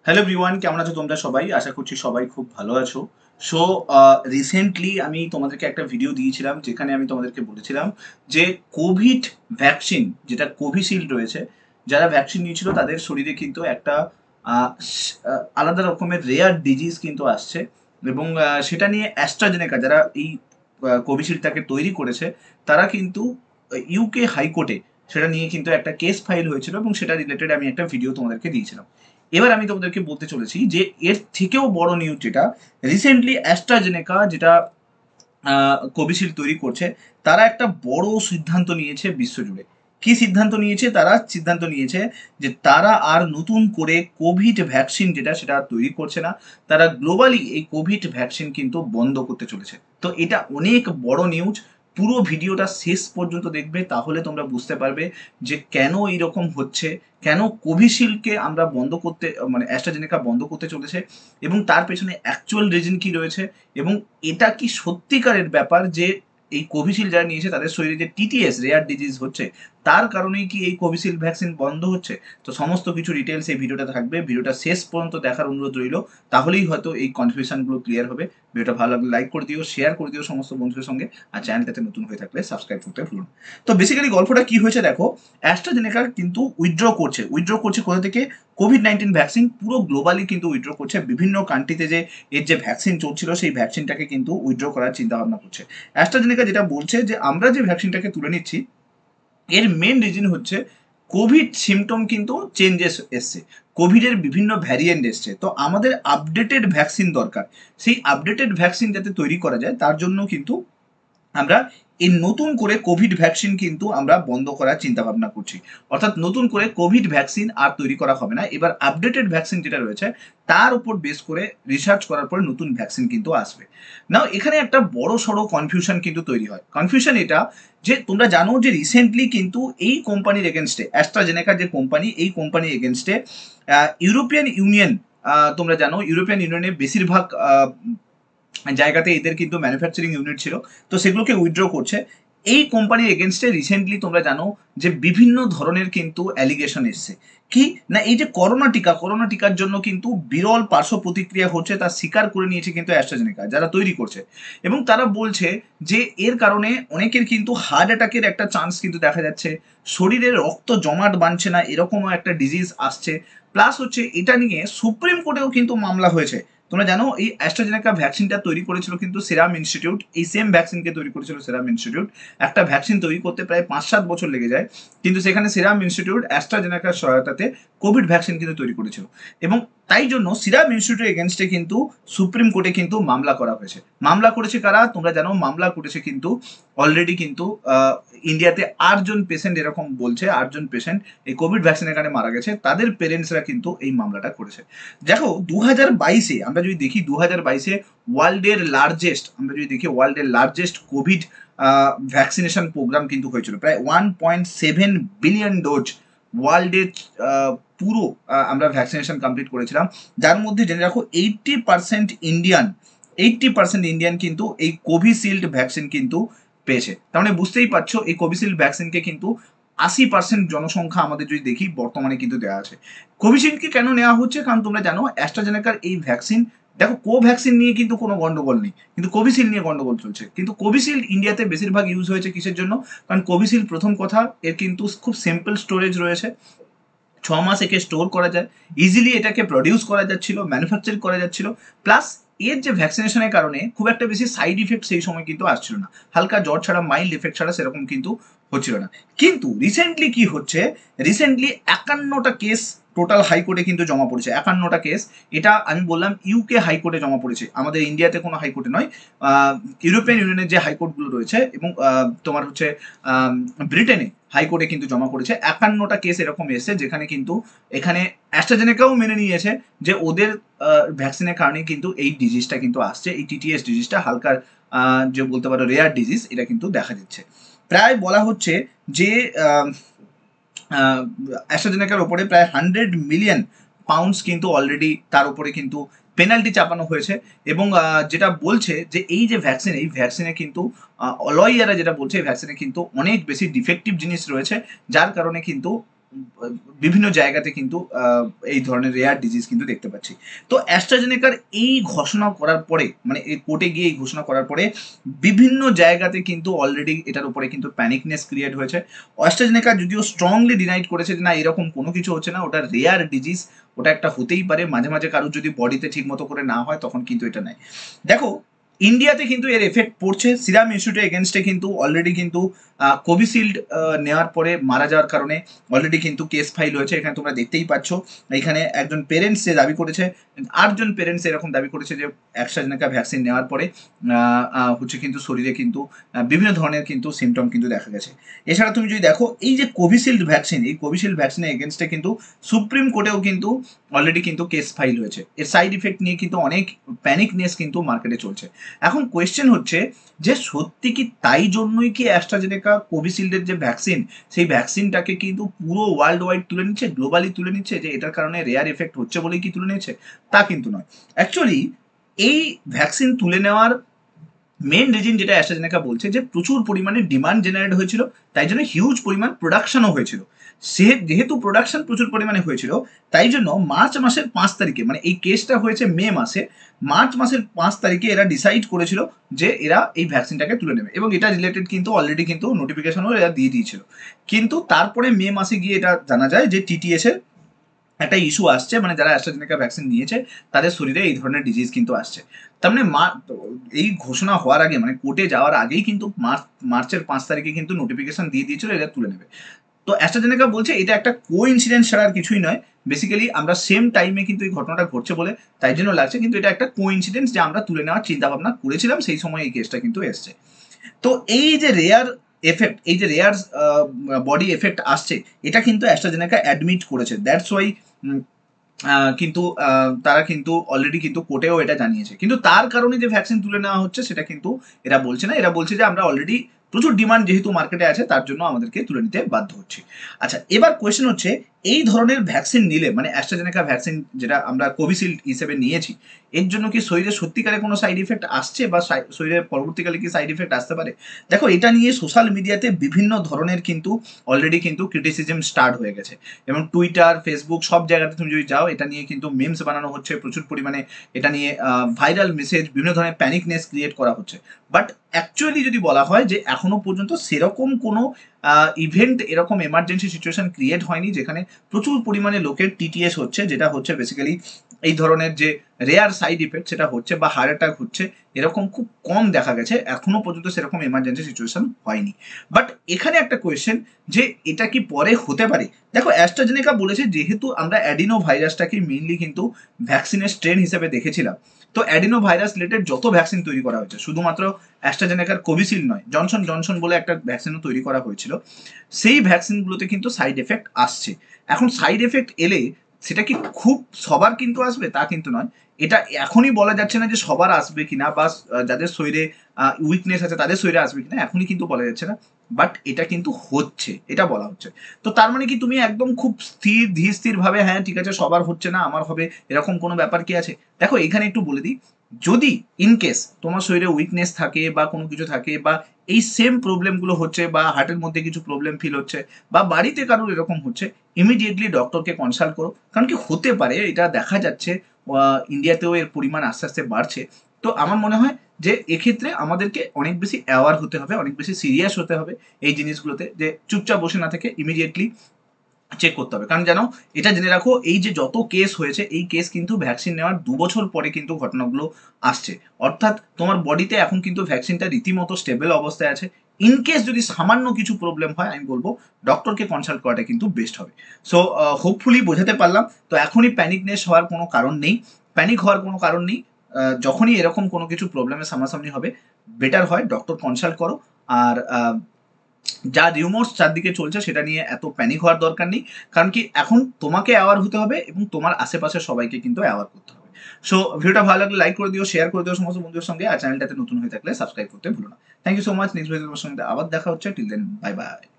Hello everyone, কেমন আছো তোমরা সবাই? আশা করছি সবাই খুব ভালো আছো। সো রিসেন্টলি আমি তোমাদেরকে একটা ভিডিও দিয়েছিলাম যেখানে আমি তোমাদেরকে বলেছিলাম যে কোভিড ভ্যাকসিন যেটা কোভিশিল্ড রয়েছে, যারা ভ্যাকসিন নিয়েছিল তাদের শরীরে কিন্তু একটা আলাদা রকমের রেয়ার ডিজিজ কিন্তু আসছে। এবং সেটা নিয়ে অ্যাস্ট্রাজেনেকা যারা এই কোভিশিল্ডটাকে তৈরি করেছে, তারা কিন্তু ইউকে হাইকোর্টে সেটা নিয়ে কিন্তু একটা কেস ফাইল হয়েছিল এবং সেটা রিলেটেড আমি একটা ভিডিও তোমাদেরকে দিয়েছিলাম। এবার আমি তোমাদেরকে বলতে চলেছি যে এর থেকেও বড় নিউজ যেটা রিসেন্টলি অ্যাস্ট্রাজেনেকা যেটা কোভিশিল্ড তৈরি করছে, তারা একটা বড় সিদ্ধান্ত নিয়েছে বিশ্বজুড়ে। কি সিদ্ধান্ত নিয়েছে? তারা সিদ্ধান্ত নিয়েছে যে তারা আর নতুন করে কোভিড ভ্যাকসিন যেটা সেটা তৈরি করছে না। তারা গ্লোবালি এই কোভিড ভ্যাকসিন কিন্তু বন্ধ করতে চলেছে। তো এটা অনেক বড় নিউজ। পুরো ভিডিওটা শেষ পর্যন্ত দেখবে, তাহলে তোমরা বুঝতে পারবে যে কেন এইরকম হচ্ছে, কেন কোভিশিল্ডকে আমরা বন্ধ করতে মানে অ্যাস্ট্রাজেনেকা বন্ধ করতে চলেছে, এবং তার পেছনে অ্যাকচুয়াল রিজন কি রয়েছে, এবং এটা কি সত্যিকারের ব্যাপার যে এই কোভিশিল্ড যারা নিয়েছে তাদের শরীরে যে টিটিএস রেয়ার ডিজিজ হচ্ছে, তার কারণেই কি এই কোভিশিল্ড ভ্যাকসিন বন্ধ হচ্ছে। তো সমস্ত কিছু ডিটেলস এই ভিডিওটা থাকবে, ভিডিওটা শেষ পর্যন্ত দেখার অনুরোধ রইল, তাহলেই হয়তো এই কনফিউশনগুলো ক্লিয়ার হবে। ভিডিওটা ভালো লাগলে লাইক করে দিও, শেয়ার করে দিও সমস্ত বন্ধুদের সঙ্গে, আর চ্যানেলটাতে নতুন হয়ে থাকলে সাবস্ক্রাইব করতে ভুলুন। তো বেসিক্যালি গল্পটা কি হয়েছে দেখো, অ্যাস্ট্রাজেনেকা কিন্তু উইথড্র করছে কোথা থেকে? কোভিড-19 ভ্যাকসিন পুরো গ্লোবালি কিন্তু উইথড্র করছে। বিভিন্ন কান্ট্রিতে যে এর যে ভ্যাকসিন চলছিল সেই ভ্যাকসিনটাকে কিন্তু উইথড্র করার চিন্তা ভাবনা করছে। অ্যাস্ট্রাজেনেকা যেটা বলছে যে আমরা যে ভ্যাকসিনটাকে তুলে নিচ্ছি, এর মেন রিজন হচ্ছে কোভিড সিমটম কিন্তু চেঞ্জেস এসছে, কোভিডের বিভিন্ন ভ্যারিয়েন্ট এসছে, তো আমাদের আপডেটেড ভ্যাকসিন দরকার। সেই আপডেটেড ভ্যাকসিন যাতে তৈরি করা যায় তার জন্য কিন্তু আমরা এই নতুন করে কোভিড ভ্যাকসিন কিন্তু আমরা বন্ধ করার চিন্তা ভাবনা করছি। অর্থাৎ নতুন করে কোভিড ভ্যাকসিন আর তৈরি করা হবে না, এবার আপডেটেড ভ্যাকসিন যেটা রয়েছে তার উপর বেস করে রিসার্চ করার পরে নতুন ভ্যাকসিন কিন্তু আসবে। নাও এখানে একটা বড় সড়ো কনফিউশন কিন্তু তৈরি হয়। কনফিউশন এটা যে তোমরা জানো যে রিসেন্টলি কিন্তু এই কোম্পানির এগেনস্টে, অ্যাস্ট্রাজেনেকা যে কোম্পানি, এই কোম্পানির এগেনস্টে ইউরোপিয়ান ইউনিয়ন, তোমরা জানো ইউরোপিয়ান ইউনিয়নে বেশিরভাগ জায়গাতে এদের কিন্তু ম্যানুফ্যাকচারিং ইউনিট ছিল, তো সেগুলোকে উইথড্র করছে। এই কোম্পানির এগেনস্টে রিসেন্টলি তোমরা জানো যে বিভিন্ন ধরনের কিন্তু অ্যালিগেশন এসছে। কি না, এই যে করোনা টিকার জন্য কিন্তু বিরল পার্শ্ব প্রতিক্রিয়া হচ্ছে, তা স্বীকার করে নিয়েছে কিন্তু অ্যাস্ট্রাজেনেকা যারা তৈরি করছে। এবং তারা বলছে যে এর কারণে অনেকের কিন্তু হার্ট অ্যাটাকের একটা চান্স কিন্তু দেখা যাচ্ছে, শরীরে রক্ত জমাট বাঁধছে না এরকমও একটা ডিজিজ আসছে। প্লাস হচ্ছে এটা নিয়ে সুপ্রিম কোর্টেও কিন্তু মামলা হয়েছে। তোমরা জানো এই অ্যাস্ট্রাজেনেকা ভ্যাকসিনটা তৈরি করেছিল কিন্তু সেরাম ইনস্টিটিউট, এই সেম ভ্যাকসিনকে তৈরি করেছিল সেরাম ইনস্টিটিউট। একটা ভ্যাকসিন তৈরি করতে প্রায় 5-7 বছর লেগে যায়, কিন্তু সেখানে সেরাম ইনস্টিটিউট অ্যাস্ট্রাজেনেকার সহায়তাতে কোভিড ভ্যাকসিন কিন্তু তৈরি করেছিল। এবং তাই জন্য সিরাম ইনস্টিটিউটের এগেনস্টে কিন্তু সুপ্রিম কোর্টে কিন্তু মামলা করা হয়েছে। মামলা করেছে কারা? তোমরা জানো মামলা করেছে কিন্তু অলরেডি কিন্তু ইন্ডিয়াতে 8জন পেশেন্ট, এরকম বলছে 8জন পেশেন্ট এই কোভিড ভ্যাকসিনের কারণে মারা গেছে, তাদের পেরেন্টসরা কিন্তু এই মামলাটা করেছে। দেখো 2022-এ আমরা যদি দেখি, 2022-এ ওয়ার্ল্ডের লার্জেস্ট কোভিড ভ্যাকসিনেশন প্রোগ্রাম কিন্তু হয়েছিল, প্রায় 1.7 বিলিয়ন ডোজ ওয়ার্ল্ডের পুরো আমরা ভ্যাকসিনেশন কমপ্লিট করেছিলাম। যার মধ্যে জেনে রাখো 80% ইন্ডিয়ান কিন্তু এই কোভিশিল্ড ভ্যাকসিন কিন্তু পেয়েছে। তার মানে বুঝতেই পারছো এই কোভিশিল্ড ভ্যাকসিনকে কিন্তু 80% জনসংখ্যা আমাদের যদি দেখি বর্তমানে কিন্তু দেওয়া আছে। কোভিশিল্ডকে কেন নেওয়া হচ্ছে? কারণ তোমরা জানো অ্যাস্ট্রাজেনেকার এই ভ্যাকসিন, দেখো কোভ্যাক্সিন নিয়ে কিন্তু কোনো গন্ডগোল নেই, কিন্তু কোভিশিল্ড নিয়ে গন্ডগোল চলছে। কিন্তু কোভিশিল্ড ইন্ডিয়াতে বেশিরভাগ ইউজ হয়েছে কিসের জন্য? কারণ কোভিশিল্ড প্রথম কথা এর কিন্তু খুব সিম্পল স্টোরেজ রয়েছে, 6 মাস একে স্টোর করা যায়, ইজিলি এটাকে প্রডিউস করা যাচ্ছিল, ম্যানুফ্যাকচার করা যাচ্ছিল। প্লাস এর যে ভ্যাকসিনেশনের কারণে খুব একটা বেশি সাইড ইফেক্ট সেই সময় কিন্তু আসছিল না, হালকা জ্বর ছাড়া, মাইল্ড ইফেক্ট ছাড়া সেরকম কিন্তু হচ্ছিল না। কিন্তু রিসেন্টলি কি হচ্ছে, রিসেন্টলি 51টা কেস টোটাল হাইকোর্টে কিন্তু জমা পড়েছে। 51টা কেস, এটা আমি বললাম ইউকে হাইকোর্টে জমা পড়েছে, আমাদের ইন্ডিয়াতে কোনো হাইকোর্টে নয়। ইউরোপিয়ান ইউনিয়নের যে হাইকোর্টগুলো রয়েছে এবং তোমার হচ্ছে ব্রিটেনে হাইকোর্টে কিন্তু জমা পড়েছে। 51টা কেস এরকম এসেছে যেখানে কিন্তু এখানে অ্যাস্ট্রাজেনেকাও মেনে নিয়েছে যে ওদের ভ্যাকসিনের কারণে কিন্তু এই ডিজিজটা কিন্তু আসছে, এই টিটিএস ডিজিজটা হালকা যে বলতে পারো রেয়ার ডিজিজ, এটা কিন্তু দেখা যাচ্ছে। প্রায় বলা হচ্ছে যে অ্যাস্ট্রাজেনেকার ওপরে প্রায় 100 মিলিয়ন পাউন্ডস কিন্তু অলরেডি তার উপরে কিন্তু পেনাল্টি চাপানো হয়েছে। এবং যেটা বলছে যে এই যে ভ্যাকসিন, এই ভ্যাকসিনে কিন্তু লয়াররা যেটা বলছে এই ভ্যাকসিনে কিন্তু অনেক বেশি ডিফেক্টিভ জিনিস রয়েছে, যার কারণে কিন্তু বিভিন্ন জায়গাতে কিন্তু এই ধরনের রেয়ার ডিজিজ কিন্তু দেখতে পাচ্ছি। তো অ্যাস্ট্রাজেনেকার এই ঘোষণা করার পরে, মানে এই কোর্টে গিয়ে এই ঘোষণা করার পরে বিভিন্ন জায়গাতে কিন্তু অলরেডি এটার উপরে কিন্তু প্যানিকনেস ক্রিয়েট হয়েছে। অ্যাস্ট্রাজেনেকা যদিও স্ট্রংলি ডিনাইড করেছে যে না এরকম কোনো কিছু হচ্ছে না, ওটা রেয়ার ডিজিজ, ওটা একটা হতেই পারে, মাঝে মাঝে কারোর যদি বডিতে ঠিক মতো করে না হয় তখন কিন্তু এটা নেয়। দেখো ইন্ডিয়াতে কিন্তু এর এফেক্ট পড়ছে। সিরাম ইনস্টিটিউটের এগেনস্টে কিন্তু অলরেডি কিন্তু কোভিশিল্ড নেওয়ার পরে মারা যাওয়ার কারণে অলরেডি কিন্তু কেস ফাইল হয়েছে। এখানে তোমরা দেখতেই পাচ্ছ, এখানে একজন পেরেন্টস যে দাবি করেছে, 8জন পেরেন্টস এরকম দাবি করেছে যে অ্যাস্ট্রাজেনেকা ভ্যাকসিন নেওয়ার পরে হচ্ছে কিন্তু শরীরে কিন্তু বিভিন্ন ধরনের কিন্তু সিমটম কিন্তু দেখা গেছে। এছাড়া তুমি যদি দেখো এই যে কোভিশিল্ড ভ্যাকসিন, এই কোভিশিল্ড ভ্যাকসিনের এগেনস্টে কিন্তু সুপ্রিম কোর্টেও কিন্তু অলরেডি কিন্তু কেস ফাইল হয়েছে। এর সাইড ইফেক্ট নিয়ে কিন্তু অনেক প্যানিকনেস কিন্তু মার্কেটে চলছে। এখন কোয়েশ্চেন হচ্ছে যে সত্যি কি তাই জন্যই কি অ্যাস্ট্রাজেনেকা কোভিশিল্ডের যে ভ্যাকসিন, সেই ভ্যাকসিনটাকে কিন্তু পুরো ওয়ার্ল্ড ওয়াইড তুলে নিচ্ছে, গ্লোবালি তুলে নিচ্ছে, যে এটার কারণে রেয়ার এফেক্ট হচ্ছে বলেই কি তুলে নিচ্ছে? তা কিন্তু নয়। অ্যাকচুয়ালি এই ভ্যাকসিন তুলে নেওয়ার মেন রিজন যেটা অ্যাস্ট্রাজেনেকা বলছে যে প্রচুর পরিমাণে ডিমান্ড জেনারেট হয়েছিল, তাই জন্য হিউজ পরিমাণ প্রোডাকশনও হয়েছিল। সে যেহেতু প্রোডাকশন প্রচুর পরিমাণে হয়েছিল, তাই জন্য মার্চ মাসের 5 তারিখে, মানে এই কেসটা হয়েছে মে মাসে, মার্চ মাসের 5 তারিখে এরা ডিসাইড করেছিল যে এরা এই ভ্যাকসিনটাকে তুলে নেবে, এবং এটা রিলেটেড কিন্তু অলরেডি কিন্তু নোটিফিকেশনও এরা দিয়ে দিয়েছিল। কিন্তু তারপরে মে মাসে গিয়ে এটা জানা যায় যে টিটিএস এর একটা ইস্যু আসছে, মানে যারা অ্যাস্ট্রাজেনেকা ভ্যাকসিন নিয়েছে তাদের শরীরে এই ধরনের ডিজিজ কিন্তু আসছে। তার মানে এই ঘোষণা হওয়ার আগে, মানে কোর্টে যাওয়ার আগেই কিন্তু মার্চের 5 তারিখে কিন্তু নোটিফিকেশন দিয়ে দিয়েছিল এরা তুলে নেবে। তো অ্যাস্ট্রাজেনেকা বলছে এটা একটা কো ইনসিডেন্স ছাড়া আর কিছুই নয়। বেসিক্যালি আমরা সেম টাইমে কিন্তু এই ঘটনাটা ঘটছে বলে তাই জন্য লাগছে, কিন্তু এটা একটা কো ইনসিডেন্স যে আমরা তুলে নেওয়ার চিন্তা ভাবনা করেছিলাম, সেই সময় এই কেসটা কিন্তু এসছে। তো এই যে রেয়ার এফেক্ট, এই যে রেয়ার বডি এফেক্ট আসছে, এটা কিন্তু অ্যাস্ট্রাজেনেকা অ্যাডমিট করেছে। দ্যাটস ওয়াই কিন্তু তারা কিন্তু অলরেডি কিন্তু কোর্টেও এটা জানিয়েছে। কিন্তু তার কারণে যে ভ্যাকসিন তুলে নেওয়া হচ্ছে সেটা কিন্তু এরা বলছে না। এরা বলছে যে আমরা অলরেডি প্রচুর ডিমান্ড যেহেতু মার্কেটে আছে, তার জন্য আমাদেরকে তুলে নিতে বাধ্য হচ্ছে। আচ্ছা, এবার কোয়েশ্চেন হচ্ছে এই ধরনের ভ্যাকসিন নিলে, মানে অ্যাস্ট্রাজেনেকা ভ্যাকসিন যেটা আমরা কোভিশিল্ড হিসেবে নিয়েছি, এর জন্য কি শরীরে সত্যিকারে কোনো সাইড ইফেক্ট আসছে, বা শরীরে পরবর্তীকালে কি সাইড ইফেক্ট আসতে পারে? দেখো এটা নিয়ে সোশ্যাল মিডিয়াতে বিভিন্ন ধরনের কিন্তু অলরেডি কিন্তু ক্রিটিসিজম স্টার্ট হয়ে গেছে, এবং টুইটার, ফেসবুক সব জায়গাতে তুমি যদি যাও, এটা নিয়ে কিন্তু মিমস বানানো হচ্ছে প্রচুর পরিমাণে, এটা নিয়ে ভাইরাল মেসেজ, বিভিন্ন ধরনের প্যানিকনেস ক্রিয়েট করা হচ্ছে। বাট অ্যাকচুয়ালি যদি বলা হয় যে এখনো পর্যন্ত সেরকম কোনো ইভেন্ট, এরকম এমার্জেন্সি সিচুয়েশন ক্রিয়েট হয়নি যেখানে প্রচুর পরিমাণে লোকের টিটিএস হচ্ছে, যেটা হচ্ছে বেসিক্যালি এই ধরনের যে রেয়ার সাইড ইফেক্ট সেটা হচ্ছে, বা হার্ট অ্যাটাক হচ্ছে, এরকম খুব কম দেখা গেছে। এখনো পর্যন্ত সেরকম এমার্জেন্সি সিচুয়েশন হয়নি। বাট এখানে একটা কোয়েশ্চেন, যে এটা কি পরে হতে পারে? দেখো অ্যাস্ট্রাজেনেকা বলেছে যেহেতু আমরা অ্যাডিনো ভাইরাসটাকে মেইনলি কিন্তু ভ্যাকসিনের স্ট্রেন হিসেবে দেখেছিলাম, তো অ্যাডিনো ভাইরাস রিলেটেড যত ভ্যাকসিন তৈরি করা হয়েছে, শুধুমাত্র অ্যাস্ট্রাজেনেকার কোভিশিল্ড নয়, জনসন জনসন বলে একটা ভ্যাকসিনও তৈরি করা হয়েছিল, সেই ভ্যাকসিনগুলোতে কিন্তু সাইড এফেক্ট আসছে। এখন সাইড এফেক্ট এলে সেটা কি খুব সবার কিন্তু আসবে তা কিন্তু নয়। এটা এখনই বলা যাচ্ছে না যে সবার আসবে কিনা, বা যাদের শরীরে উইকনেস আছে তাদের শরীরে আসবে কিনা, এখনই কিন্তু বলা যাচ্ছে না। বাট এটা কিন্তু হচ্ছে, এটা বলা হচ্ছে। তো তার মানে কি তুমি একদম খুব ধীর স্থির ভাবে হ্যাঁ ঠিক আছে সবার হচ্ছে না আমার হবে, এরকম কোনো ব্যাপার কি আছে? দেখো এখানে একটু বলে দিই, যদি ইনকেস তোমার শরীরে উইকনেস থাকে বা কোনো কিছু থাকে, বা এই সেম প্রবলেমগুলো হচ্ছে, বা হার্টের মধ্যে কিছু প্রবলেম ফিল হচ্ছে, বা বাড়িতে কারোর এরকম হচ্ছে, ইমিডিয়েটলি ডক্টরকে কনসাল্ট করো। কারণ কি হতে পারে, এটা দেখা যাচ্ছে ইন্ডিয়াতেও এর পরিমাণ আস্তে আস্তে বাড়ছে। তো আমার মনে হয় যে এক্ষেত্রে আমাদেরকে অনেক বেশি অ্যাওয়ার হতে হবে, অনেক বেশি সিরিয়াস হতে হবে এই জিনিসগুলোতে, যে চুপচাপ বসে না থেকে ইমিডিয়েটলি চেক করতে হবে। কারণ জানো, এটা জেনে রাখো, এই যে যত কেস হয়েছে, এই কেস কিন্তু ভ্যাকসিন নেওয়ার 2 বছর পরে কিন্তু ঘটনাগুলো আসছে। অর্থাৎ তোমার বডিতে এখন কিন্তু ভ্যাকসিনটা রীতিমতো স্টেবল অবস্থায় আছে। ইনকেস যদি সামান্য কিছু প্রবলেম হয়, আমি বলবো ডক্টরকে কনসাল্ট করাটা কিন্তু বেস্ট হবে। সো হোপফুলি বোঝাতে পারলাম। তো এখনই প্যানিকনেস হওয়ার কোনো কারণ নেই, প্যানিক হওয়ার কোনো কারণ নেই। যখনই এরকম কোনো কিছু প্রবলেমের সামনাসামনি হবে, বেটার হয় ডক্টর কনসাল্ট করো। আর যা রিউমার্স চারদিকে চলছে সেটা নিয়ে এত প্যানিক হওয়ার দরকার নেই। কারণ কি এখন তোমাকে অ্যাওয়ার হতে হবে, এবং তোমার আশেপাশের সবাইকে কিন্তু অ্যাওয়ার করতে হবে। সো ভিডিওটা ভালো লাগলে লাইক করে দিও, শেয়ার করে দিও সমস্ত বন্ধুদের সঙ্গে, আর চ্যানেলটাতে নতুন হয়ে থাকলে সাবস্ক্রাইব করতে ভুলো না। Thank you so much. Next video তোমার সঙ্গে আবার দেখা হচ্ছে। Till then, bye by.